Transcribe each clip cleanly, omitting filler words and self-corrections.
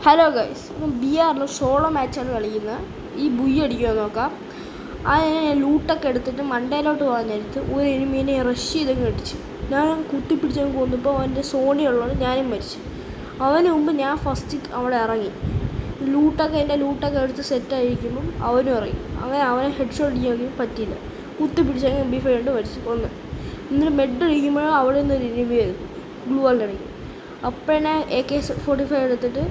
Hello guys, BR solo മാച്ചാണ് കളിക്കുന്നത്. ഈ ബുയ്യ അടിക്കുക നോക്കാം. അതിനെ ലൂട്ടൊക്കെ എടുത്തിട്ട് മണ്ടയിലോട്ട് പോകാൻ നേരത്ത് ഒരു എനിമീനെ റഷ് ചെയ്തങ്ങ് അടിച്ച് ഞാൻ കുത്തിപ്പിടിച്ചങ്ങ് കൊന്നപ്പോൾ അവൻ്റെ സോണി ഉള്ളത് ഞാനും മരിച്ചു. അവന് മുമ്പ് ഞാൻ ഫസ്റ്റ് അവിടെ ഇറങ്ങി എൻ്റെ ലൂട്ടൊക്കെ എടുത്ത് സെറ്റായിരിക്കുമ്പം അവനും ഇറങ്ങി. അങ്ങനെ അവനെ ഹെഡ് ഷോട്ട് അടിക്കാൻ പറ്റിയില്ല. കുത്തിപ്പിടിച്ചങ്ങ് MP5 കൊണ്ട് മരിച്ചു കൊന്ന്. എന്നിട്ട് മെഡ് അടിക്കുമ്പോഴും അവിടെ നിന്ന് ഒരു എനിമി ആയിരുന്നു ഗ്ലൂ വാളിൻ്റെ അടിക്കും. അപ്പോഴേ AK-45 എടുത്തിട്ട്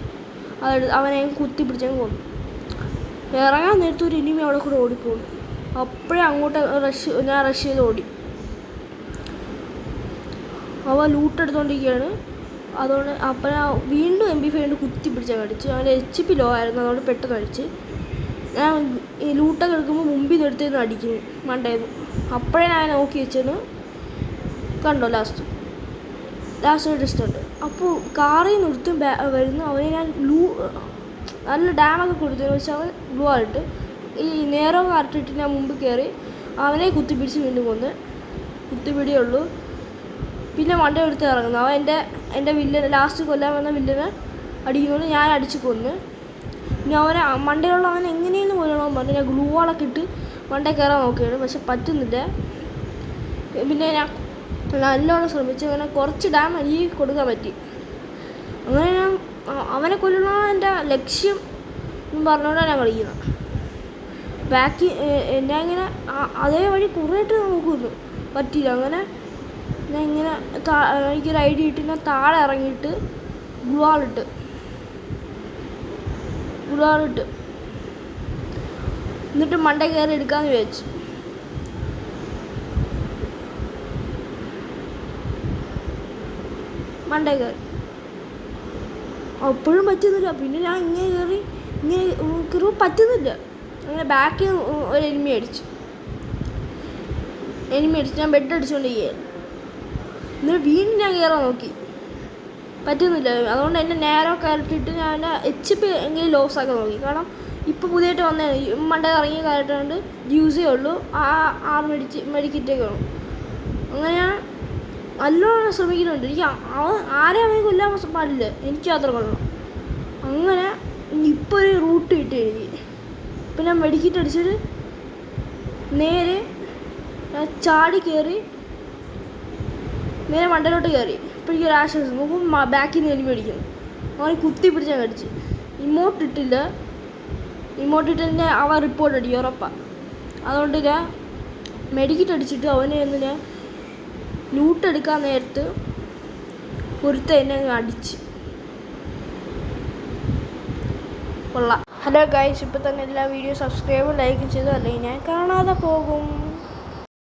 അവനെ കുത്തിപ്പിടിച്ചങ്ങ് കൊന്നു. ഇറങ്ങാൻ നേരത്തെ ഒരു എനിമി അവിടെ കൂടെ ഓടിപ്പോകുന്നു. അപ്പോഴേ അങ്ങോട്ട് ഞാൻ റഷ് ചെയ്ത് ഓടി. അവ ലൂട്ടെടുത്തോണ്ടിരിക്കുകയാണ്. അതുകൊണ്ട് അപ്പം വീണ്ടും MP5 കൊണ്ട് കുത്തിപ്പിടിച്ചങ്ങ് അടിച്ച്. അവൻ്റെ HP ലോ ആയിരുന്നു, അതുകൊണ്ട് പെട്ടെന്ന് അടിച്ച്. ഞാൻ ഈ ലൂട്ടൊക്കെ എടുക്കുമ്പോൾ മുമ്പിൽ നിന്ന് എടുത്തിരുന്ന് അടിക്കുന്നു മണ്ടേന്ന്. അപ്പോഴേ ഞാൻ നോക്കി വെച്ചെന്ന് കണ്ടോ ലാസ്റ്റ് ഡിസ്റ്റൻറ്റ്. അപ്പോൾ കാറിൽ നിന്ന് എടുത്ത് വരുന്നു. അവനെ ഞാൻ നല്ല ഡാമൊക്കെ കൊടുത്തതിന് വെച്ച് അവൻ ഗ്ലൂ ആയിട്ട് ഈ നേരോ കാർട്ടിട്ട് ഞാൻ മുമ്പ് കയറി അവനെ കുത്തിപ്പിടിച്ച് വീണ്ടും കൊന്ന്. കുത്തിപ്പിടിയേ ഉള്ളൂ. പിന്നെ മണ്ട എടുത്ത് ഇറങ്ങുന്നു. അവൻ എൻ്റെ വില്ലനെ ലാസ്റ്റ് കൊല്ലാൻ വന്ന വില്ലനെ അടിക്കുന്നതുകൊണ്ട് ഞാൻ അടിച്ച് കൊന്ന്. പിന്നെ അവനെ മണ്ടയിലുള്ള അവൻ എങ്ങനെയെന്ന് കൊല്ലണമെന്ന് പറഞ്ഞ് ഞാൻ ഗ്ലൂ വാളൊക്കെ ഇട്ട് മണ്ടയിൽ കയറാൻ നോക്കിയാണ്. പക്ഷെ പറ്റുന്നില്ല. പിന്നെ ഞാൻ നല്ലോണം ശ്രമിച്ചു. അങ്ങനെ കുറച്ച് ഡാമേജ് കൊടുക്കാൻ പറ്റി. അങ്ങനെ ഞാൻ അവനെ കൊല്ലണ എൻ്റെ ലക്ഷ്യം എന്ന് പറഞ്ഞുകൊണ്ടാണ് ഞാൻ കളിക്കുന്നത്. ബാക്കി ഞാൻ ഇങ്ങനെ അതേ വഴി കുറേയിട്ട് നോക്കുന്നു, പറ്റിയില്ല. അങ്ങനെ ഞാൻ ഇങ്ങനെ എനിക്കൊരു ഐഡിയ ഇട്ട് ഞാൻ താഴെ ഇറങ്ങിയിട്ട് ഗ്ലൂ വാളിട്ട് എന്നിട്ട് മണ്ട കയറി എടുക്കാമെന്ന് വിചാരിച്ചു. മണ്ട കയറി അപ്പോഴും പറ്റുന്നില്ല. പിന്നെ ഞാൻ ഇങ്ങനെ കയറി പറ്റുന്നില്ല. അങ്ങനെ ബാക്കിൽ ഒരു എനിമി അടിച്ച് ഞാൻ ബെഡ് അടിച്ചുകൊണ്ടിരിക്കുകയായിരുന്നു. എന്നിട്ട് വീണ്ടും ഞാൻ കയറാൻ നോക്കി, പറ്റുന്നില്ല. അതുകൊണ്ട് എന്നെ നേരോ കയറിട്ടിട്ട് ഞാൻ HP എങ്കിലും ലോസ് ആക്കാൻ നോക്കി. കാരണം ഇപ്പോൾ പുതിയതായിട്ട് വന്നേ മണ്ട ഇറങ്ങിയ കയറിട്ടുണ്ട് യൂസേ ഉള്ളൂ. ആ മെഡിക്കിറ്റൊക്കെ വേണം. അങ്ങനെ ഞാൻ നല്ലോണം ശ്രമിക്കുന്നുണ്ട്. എനിക്ക് ആരെയും അവനെ കൊല്ലാൻ പാടില്ല, എനിക്ക് മാത്രം കൊള്ളണം. അങ്ങനെ ഇപ്പോൾ ഒരു റൂട്ട് കിട്ടി എനിക്ക്. ഇപ്പം ഞാൻ മെഡിക്കിറ്റ് അടിച്ചിട്ട് നേരെ ഞാൻ ചാടി കയറി നേരെ മണ്ടയിലോട്ട് കയറി. ഇപ്പോൾ എനിക്കൊരു ആശ്വാസം. നോക്കും ബാക്കിൽ നിന്ന് എനിമി അടിക്കുന്നു. അവനെ കുത്തി പിടിച്ചാൽ അടിച്ച്. ഇമോട്ടിട്ടില്ല. ഇമോട്ടിട്ടെന്നെ അവൻ റിപ്പോർട്ട് അടിക്കും ഉറപ്പാണ്. അതുകൊണ്ട് ഞാൻ മെഡിക്കിറ്റ് അടിച്ചിട്ട് അവനെ ഒന്ന് ഞാൻ ലൂട്ടെടുക്കാൻ നേരത്ത് ഒരുത്ത എന്നെ അടിച്ച് കൊള്ളാം. ഹലോ ഗൈസ്, ഇപ്പോൾ തന്നെ എല്ലാ വീഡിയോ സബ്സ്ക്രൈബ് ലൈക്ക് ചെയ്തു, അല്ലെങ്കിൽ ഞാൻ കാണാതെ പോകും.